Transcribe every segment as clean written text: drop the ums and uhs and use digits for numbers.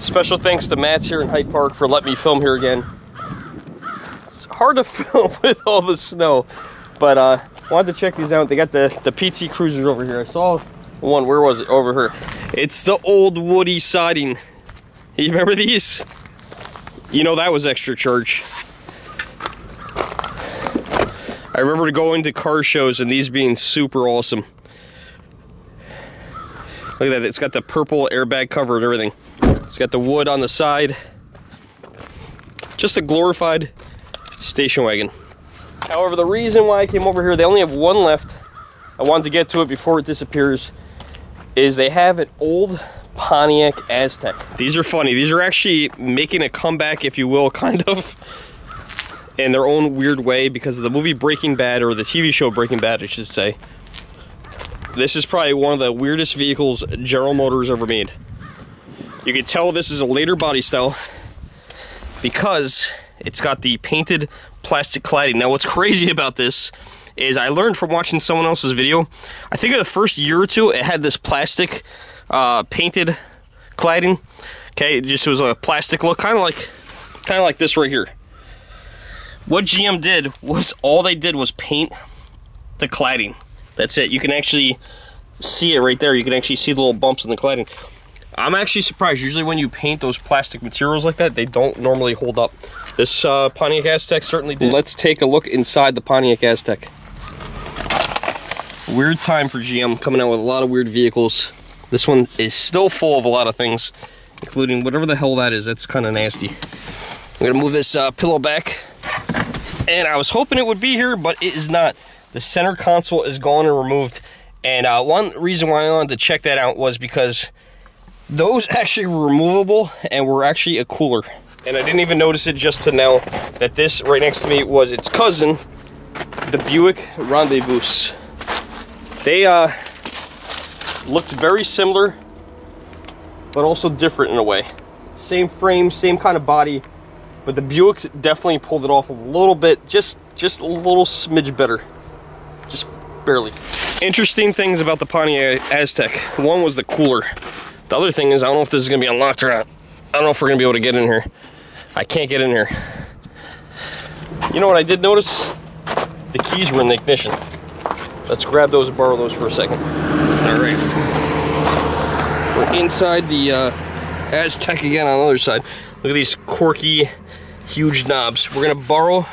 Special thanks to Matt's here in Hyde Park for letting me film here again. It's hard to film with all the snow, but wanted to check these out. They got the PT Cruisers over here. I saw one, where was it? Over here. It's the old woody siding. You remember these? You know that was extra charge. I remember going to car shows and these being super awesome. Look at that, it's got the purple airbag cover and everything. It's got the wood on the side. Just a glorified station wagon. However, the reason why I came over here, they only have one left. I wanted to get to it before it disappears. Is they have an old Pontiac Aztek. These are funny. These are actually making a comeback, if you will, kind of, in their own weird way because of the movie Breaking Bad, or the TV show Breaking Bad, I should say. This is probably one of the weirdest vehicles General Motors ever made. You can tell this is a later body style because it's got the painted plastic cladding. Now, what's crazy about this is I learned from watching someone else's video. I think in the first year or two, it had this plastic painted cladding. Okay, it just was a plastic look, kind of like this right here. What GM did was, all they did was paint the cladding. That's it. You can actually see it right there. You can actually see the little bumps in the cladding. I'm actually surprised. Usually when you paint those plastic materials like that, they don't normally hold up. This Pontiac Aztek certainly did. Let's take a look inside the Pontiac Aztek. Weird time for GM, coming out with a lot of weird vehicles. This one is still full of a lot of things, including whatever the hell that is. That's kind of nasty. I'm gonna move this pillow back. And I was hoping it would be here, but it is not. The center console is gone and removed. And one reason why I wanted to check that out was because those actually were removable and were actually a cooler. And I didn't even notice it just to now that this right next to me was its cousin, the Buick Rendezvous. They looked very similar, but also different in a way. Same frame, same kind of body, but the Buick definitely pulled it off a little bit, just a little smidge better. Just barely. Interesting things about the Pontiac Aztek. One was the cooler. The other thing is, I don't know if this is gonna be unlocked or not. I don't know if we're gonna be able to get in here. I can't get in here. You know what I did notice? The keys were in the ignition. Let's grab those and borrow those for a second. All right. We're inside the Aztek again on the other side. Look at these quirky, huge knobs. We're gonna borrow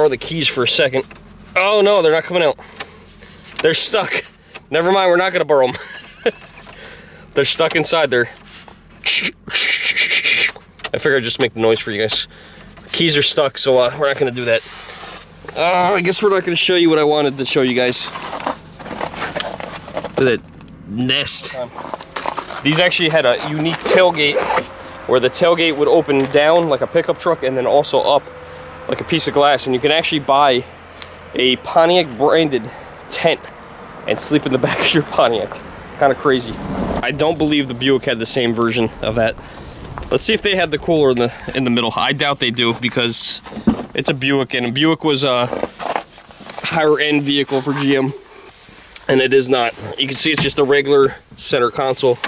the keys for a second. Oh no, they're not coming out. They're stuck. Never mind, we're not gonna borrow them. They're stuck inside there. I figured I'd just make the noise for you guys. The keys are stuck, so we're not gonna do that. I guess we're not gonna show you what I wanted to show you guys. Look at that nest. These actually had a unique tailgate where the tailgate would open down like a pickup truck and then also up like a piece of glass, and you can actually buy a Pontiac branded tent and sleep in the back of your Pontiac. Kind of crazy. I don't believe the Buick had the same version of that. Let's see if they had the cooler in the middle. I doubt they do because it's a Buick, and a Buick was a higher end vehicle for GM, and it is not. You can see it's just a regular center console.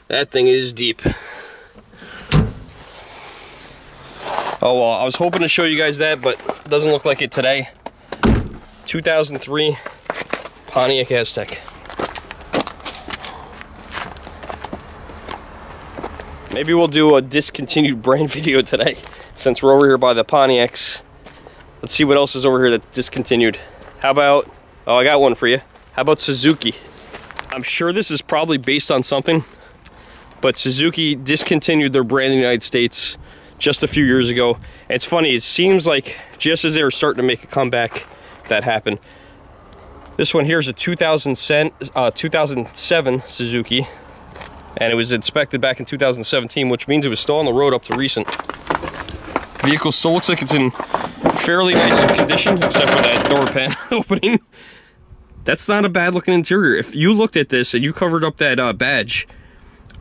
That thing is deep. Oh well, I was hoping to show you guys that, but it doesn't look like it today. 2003 Pontiac Aztek. Maybe we'll do a discontinued brand video today, since we're over here by the Pontiacs. Let's see what else is over here that's discontinued. How about, oh, I got one for you. How about Suzuki? I'm sure this is probably based on something, but Suzuki discontinued their brand in the United States just a few years ago. And it's funny, it seems like just as they were starting to make a comeback, that happened. This one here is a 2007 Suzuki, and it was inspected back in 2017, which means it was still on the road up to recent. The vehicle still looks like it's in fairly nice condition, except for that door pan opening. That's not a bad looking interior. If you looked at this and you covered up that badge,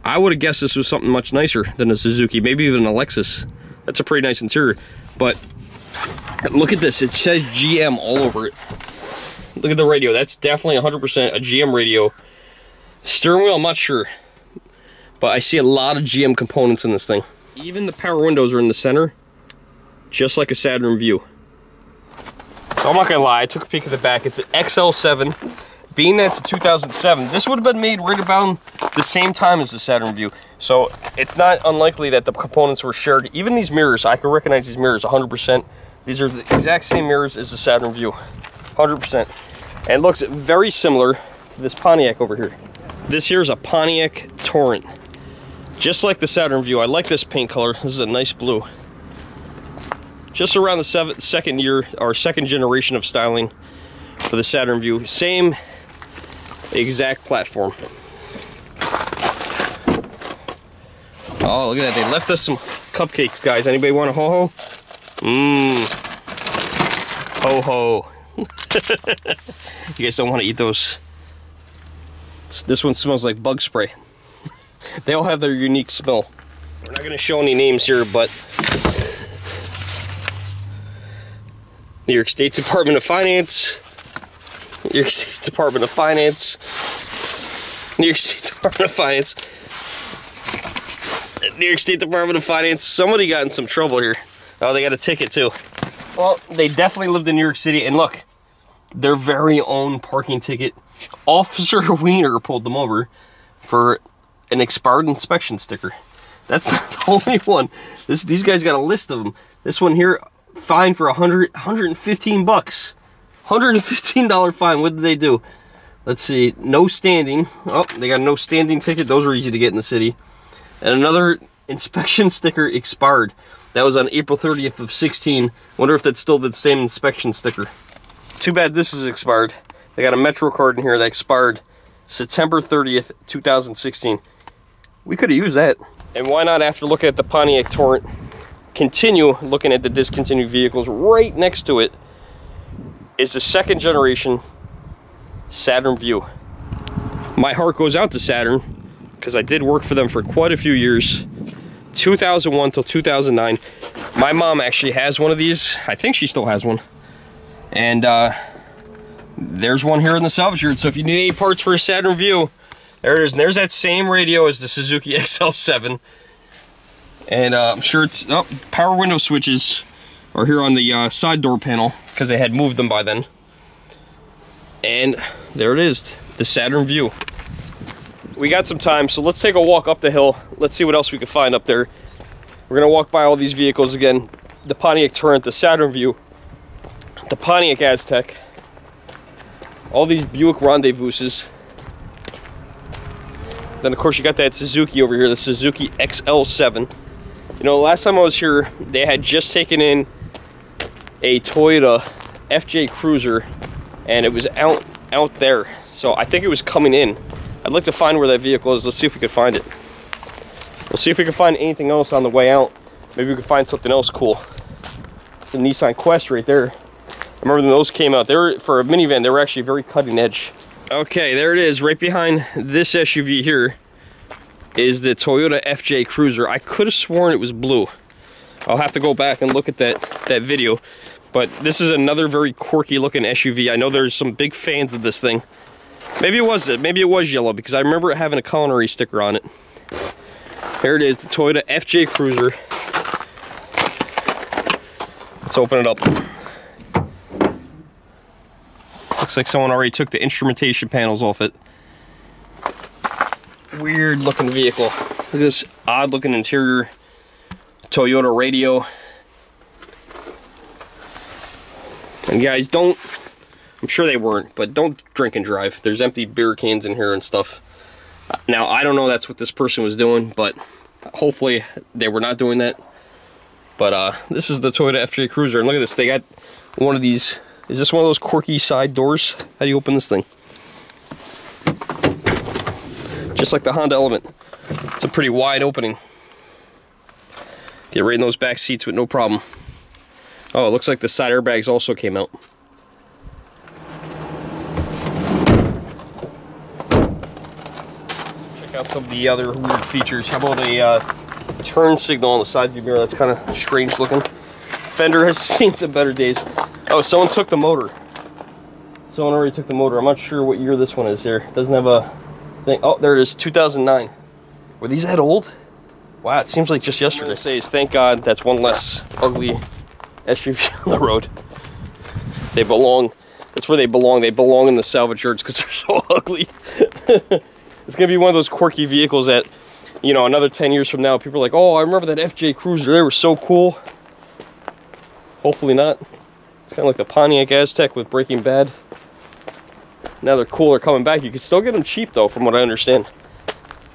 I would have guessed this was something much nicer than a Suzuki, maybe even a Lexus. That's a pretty nice interior. But look at this, it says GM all over it. Look at the radio, that's definitely 100% a GM radio. Steering wheel, I'm not sure. but I see a lot of GM components in this thing. Even the power windows are in the center, just like a Saturn Vue. So I'm not gonna lie, I took a peek at the back. It's an XL7. Being that it's a 2007, this would have been made right about the same time as the Saturn Vue. So it's not unlikely that the components were shared. Even these mirrors, I can recognize these mirrors 100%. These are the exact same mirrors as the Saturn Vue, 100%. And it looks very similar to this Pontiac over here. This here is a Pontiac Torrent. Just like the Saturn Vue. I like this paint color. This is a nice blue. Just around the second year, or second generation of styling for the Saturn Vue. Same exact platform. Oh, look at that. They left us some cupcakes, guys. Anybody want a ho-ho? Mmm. Ho-ho. You guys don't want to eat those. This one smells like bug spray. They all have their unique smell. We're not going to show any names here, but New York State Department of Finance, New York State Department of Finance, New York State Department of Finance, New York State Department of Finance. Somebody got in some trouble here. Oh, they got a ticket too. Well, they definitely lived in New York City, and look, their very own parking ticket. Officer Wiener pulled them over for an expired inspection sticker. That's the only one. These guys got a list of them. This one here, fine for $115 bucks. $115 fine. What did they do? Let's see. No standing. Oh, they got a no standing ticket. Those are easy to get in the city. And another inspection sticker expired. That was on April 30th of 16. Wonder if that's still the same inspection sticker. Too bad this is expired. They got a Metro card in here that expired September 30th, 2016. We could have used that. And why not, after looking at the Pontiac Torrent, continue looking at the discontinued vehicles. Right next to it is the second generation Saturn Vue. My heart goes out to Saturn because I did work for them for quite a few years. 2001 till 2009. My mom actually has one of these. I think she still has one. And there's one here in the salvage yard. So if you need any parts for a Saturn Vue, there it is. And there's that same radio as the Suzuki XL7. And I'm sure it's, oh, power window switches are here on the side door panel because they had moved them by then. And there it is, the Saturn Vue. We got some time, so let's take a walk up the hill. Let's see what else we can find up there. We're gonna walk by all these vehicles again. The Pontiac Torrent, the Saturn Vue, the Pontiac Aztek, all these Buick Rendezvouses. Then of course you got that Suzuki over here, the Suzuki XL7. You know, last time I was here, they had just taken in a Toyota FJ Cruiser, and it was out there. So I think it was coming in. I'd like to find where that vehicle is. Let's see if we can find it. We'll see if we can find anything else on the way out. Maybe we can find something else cool. The Nissan Quest right there. I remember when those came out. They were, for a minivan, they were actually very cutting edge. Okay, there it is. Right behind this SUV here is the Toyota FJ Cruiser. I could have sworn it was blue. I'll have to go back and look at that video. But this is another very quirky looking SUV. I know there's some big fans of this thing. Maybe it was yellow because I remember it having a culinary sticker on it. Here it is, the Toyota FJ Cruiser. Let's open it up. Looks like someone already took the instrumentation panels off it. Weird looking vehicle. Look at this odd looking interior. Toyota radio. And guys, don't, I'm sure they weren't, but don't drink and drive. There's empty beer cans in here and stuff. Now, I don't know that's what this person was doing, but hopefully they were not doing that. But this is the Toyota FJ Cruiser, and look at this. They got one of these. Is this one of those quirky side doors? How do you open this thing? Just like the Honda Element. It's a pretty wide opening. Get right in those back seats with no problem. Oh, it looks like the side airbags also came out. Check out some of the other weird features. How about a turn signal on the side view mirror? That's kind of strange looking. Fender has seen some better days. Oh, someone took the motor. Someone already took the motor. I'm not sure what year this one is here. It doesn't have a thing. Oh, there it is, 2009. Were these that old? Wow, it seems like just yesterday. What I say is thank God that's one less ugly SUV on the road. They belong, that's where they belong. They belong in the salvage yards because they're so ugly. It's gonna be one of those quirky vehicles that, you know, another 10 years from now, people are like, oh, I remember that FJ Cruiser, they were so cool. Hopefully not. It's kind of like the Pontiac Aztek with Breaking Bad. Now they're cool, they're coming back. You can still get them cheap though, from what I understand.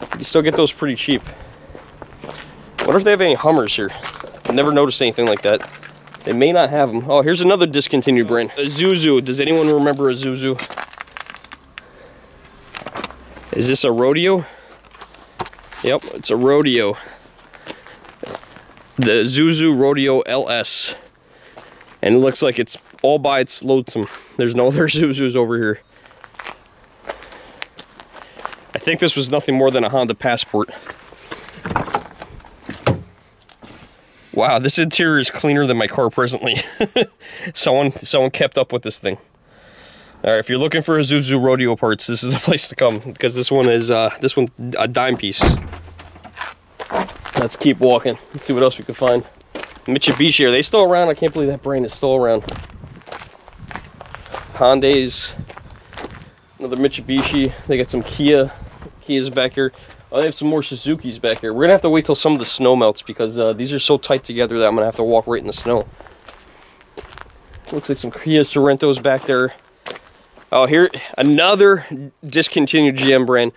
You can still get those pretty cheap. Wonder if they have any Hummers here. I've never noticed anything like that. They may not have them. Oh, here's another discontinued brand. Isuzu. Does anyone remember Isuzu? Is this a Rodeo? Yep, it's a Rodeo. The Isuzu Rodeo LS. And it looks like it's all by its lonesome. There's no other Isuzus over here. I think this was nothing more than a Honda Passport. Wow, this interior is cleaner than my car presently. Someone kept up with this thing. All right, if you're looking for Isuzu Rodeo parts, this is the place to come because this one is a dime piece. Let's keep walking. Let's see what else we can find. Mitsubishi, are they still around? I can't believe that brand is still around. Hyundais, another Mitsubishi. They got some Kias back here. Oh, they have some more Suzukis back here. We're gonna have to wait till some of the snow melts because these are so tight together that I'm gonna have to walk right in the snow. Looks like some Kia Sorentos back there. Oh, here, another discontinued GM brand.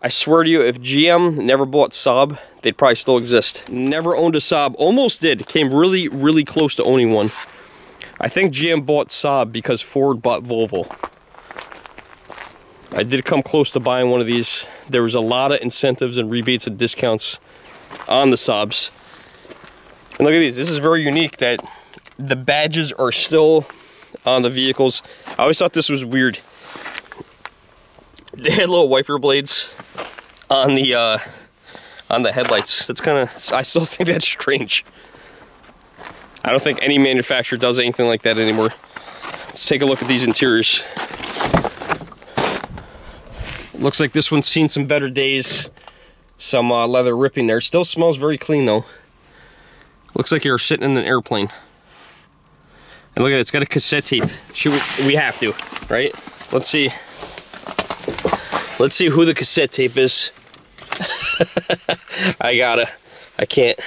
I swear to you, if GM never bought Saab, they'd probably still exist. Never owned a Saab. Almost did. Came really, really close to owning one. I think GM bought Saab because Ford bought Volvo. I did come close to buying one of these. There was a lot of incentives and rebates and discounts on the Saabs. And look at these. This is very unique that the badges are still on the vehicles. I always thought this was weird. They had little wiper blades on the headlights. That's kind of, I still think that's strange. I don't think any manufacturer does anything like that anymore. Let's take a look at these interiors. Looks like this one's seen some better days. Some leather ripping there. Still smells very clean though. Looks like you're sitting in an airplane. And look at it, it's got a cassette tape. We have to, right? Let's see. Let's see who the cassette tape is. I can't.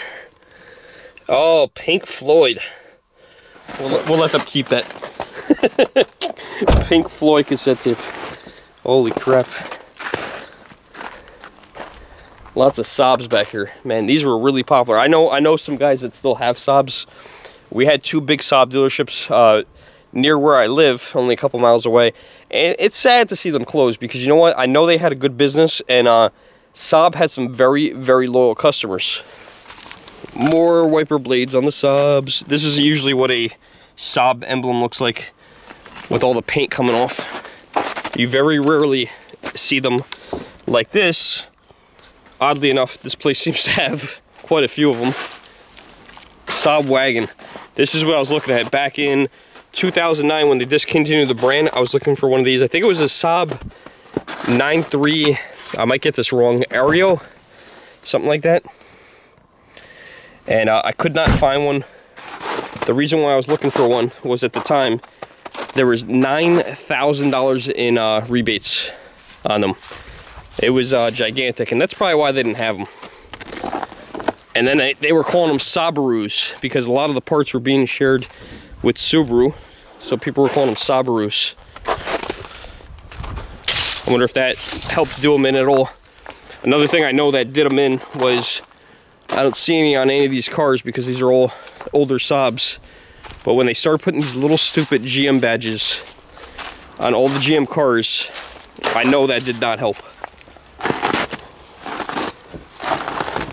Oh, Pink Floyd. We'll let them keep that. Pink Floyd cassette tape. Holy crap. Lots of Saabs back here. Man, these were really popular. I know some guys that still have Saabs. We had two big Saab dealerships near where I live, only a couple miles away. And it's sad to see them close because you know what? I know they had a good business and Saab had some very, very loyal customers. More wiper blades on the Saabs. This is usually what a Saab emblem looks like with all the paint coming off. You very rarely see them like this. Oddly enough, this place seems to have quite a few of them. Saab wagon. This is what I was looking at back in 2009 when they discontinued the brand. I was looking for one of these. I think it was a Saab 9.3. I might get this wrong. Aereo, something like that. And I could not find one. The reason why I was looking for one was at the time there was $9,000 in rebates on them. It was gigantic, and that's probably why they didn't have them. And then they were calling them Sabarus because a lot of the parts were being shared with Subaru, so people were calling them Sabarus. I wonder if that helped do them in at all. Another thing I know that did them in was, I don't see any on any of these cars because these are all older Saabs, but when they started putting these little stupid GM badges on all the GM cars, I know that did not help.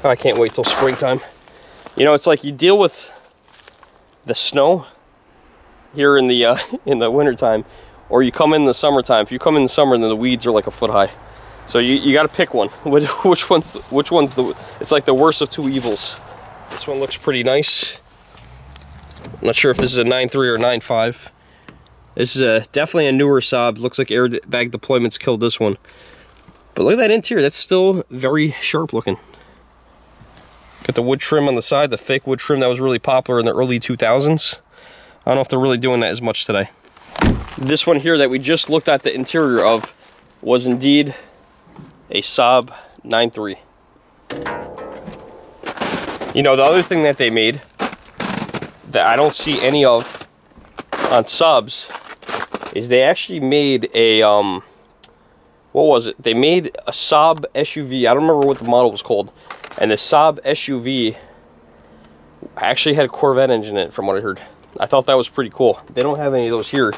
I can't wait till springtime. You know, it's like you deal with the snow here in the wintertime, or you come in the summertime. If you come in the summer, then the weeds are like a foot high. So you got to pick one. Which one's it's like the worst of two evils. This one looks pretty nice. I'm not sure if this is a 9.3 or 9.5. This is definitely a newer Saab. Looks like airbag deployments killed this one. But look at that interior, that's still very sharp looking. Got the wood trim on the side, the fake wood trim that was really popular in the early 2000s. I don't know if they're really doing that as much today. This one here that we just looked at the interior of was indeed a Saab 9.3. You know, the other thing that they made that I don't see any of on Saabs is they actually made a, what was it? They made a Saab SUV. I don't remember what the model was called. And the Saab SUV actually had a Corvette engine in it, from what I heard. I thought that was pretty cool. They don't have any of those here,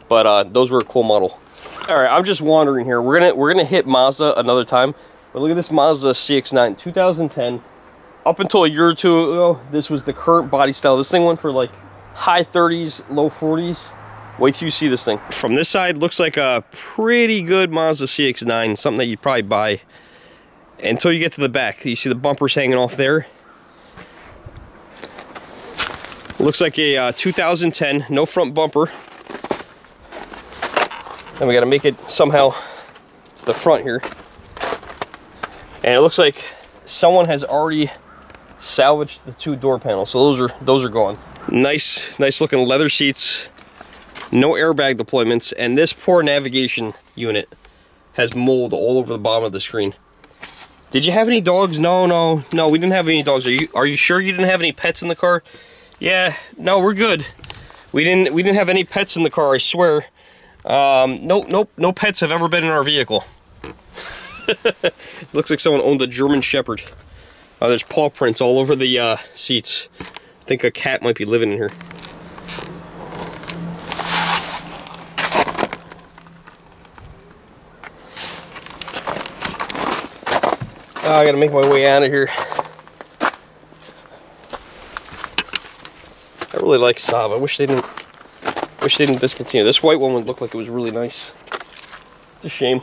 but those were a cool model. All right, I'm just wandering here. We're gonna hit Mazda another time. But look at this Mazda CX9, 2010. Up until a year or two ago, this was the current body style. This thing went for like high 30s, low 40s. Wait till you see this thing. From this side, looks like a pretty good Mazda CX9, something that you'd probably buy. Until you get to the back, you see the bumpers hanging off there. Looks like a 2010, no front bumper. Then we got to make it somehow to the front here. And it looks like someone has already salvaged the 2 door panels, so those are gone. Nice looking leather seats, no airbag deployments, and this poor navigation unit has mold all over the bottom of the screen. Did you have any dogs? No, we didn't have any dogs. Are you sure you didn't have any pets in the car? Yeah, no, we're good. We didn't have any pets in the car, I swear. No pets have ever been in our vehicle. Looks like someone owned a German Shepherd. There's paw prints all over the seats. I think a cat might be living in here. I gotta make my way out of here. I really like Saab. I wish they didn't discontinue. This white one would look like it was really nice. It's a shame.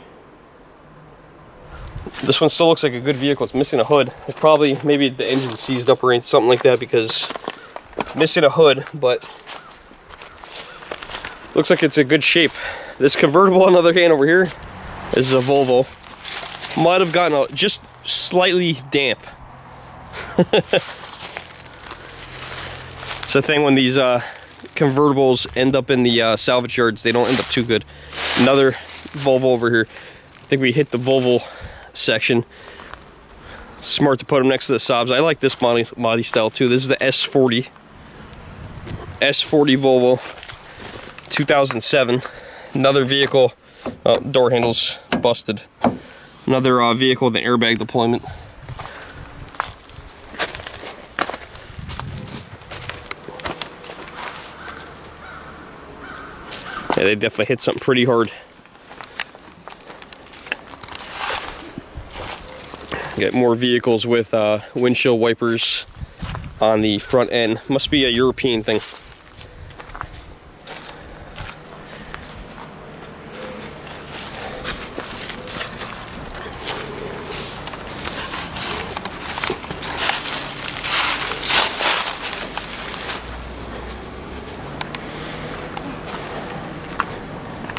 This one still looks like a good vehicle. It's missing a hood. It's probably, maybe the engine seized up or something like that, because it's missing a hood, but looks like it's a good shape. This convertible, on the other hand, over here, is a Volvo. Might have gotten just slightly damp. It's the thing when these convertibles end up in the salvage yards, they don't end up too good. Another Volvo over here. I think we hit the Volvo section. Smart to put them next to the Saabs. I like this body style too. This is the S40. S40 Volvo, 2007. Another vehicle, door handles busted. Another vehicle with an airbag deployment. Yeah, they definitely hit something pretty hard. Got more vehicles with windshield wipers on the front end. Must be a European thing.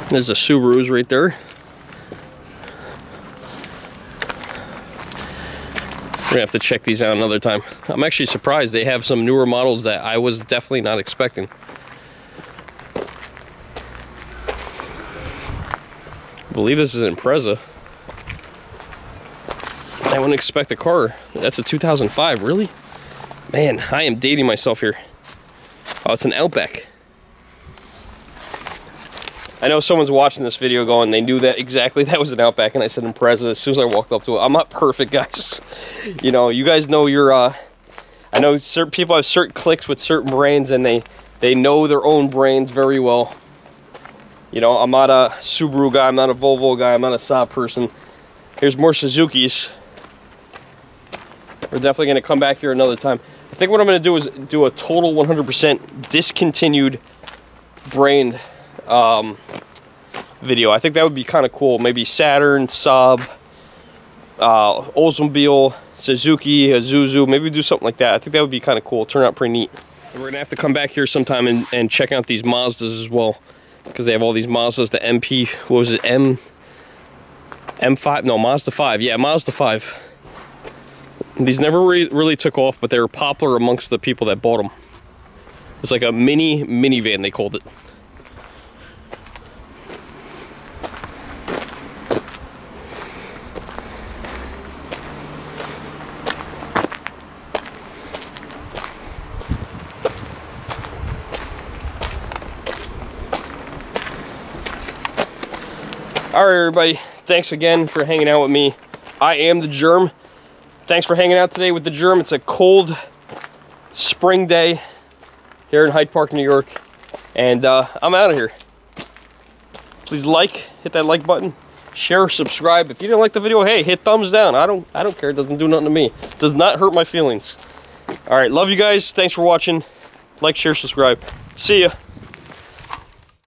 There's the Subarus right there. We're gonna have to check these out another time. I'm actually surprised they have some newer models that I was definitely not expecting. I believe this is an Impreza. I wouldn't expect a car. That's a 2005, really? Man, I am dating myself here. Oh, it's an Outback. I know someone's watching this video going, they knew that exactly that was an Outback, and I said Impreza as soon as I walked up to it. I'm not perfect, guys. You know, you guys know your, I know certain people have certain clicks with certain brands, and they know their own brands very well. You know, I'm not a Subaru guy, I'm not a Volvo guy, I'm not a Saab person. Here's more Suzukis. We're definitely going to come back here another time. I think what I'm going to do is do a total 100% discontinued brand video. I think that would be kind of cool. Maybe Saturn, Saab, Oldsmobile, Suzuki, Isuzu. Maybe do something like that. I think that would be kind of cool. Turn out pretty neat. And we're gonna have to come back here sometime and check out these Mazdas as well, because they have all these Mazdas. The MP, what was it? M5, no, Mazda 5. Yeah, Mazda 5. These never really took off, but they were popular amongst the people that bought them. It's like a minivan, they called it. All right, everybody. Thanks again for hanging out with me. I am the Germ. Thanks for hanging out today with the Germ. It's a cold spring day here in Hyde Park, New York, and I'm out of here. Please hit that like button, share, subscribe. If you didn't like the video, hey, hit thumbs down. I don't care. It doesn't do nothing to me. It does not hurt my feelings. All right, love you guys. Thanks for watching. Like, share, subscribe. See ya.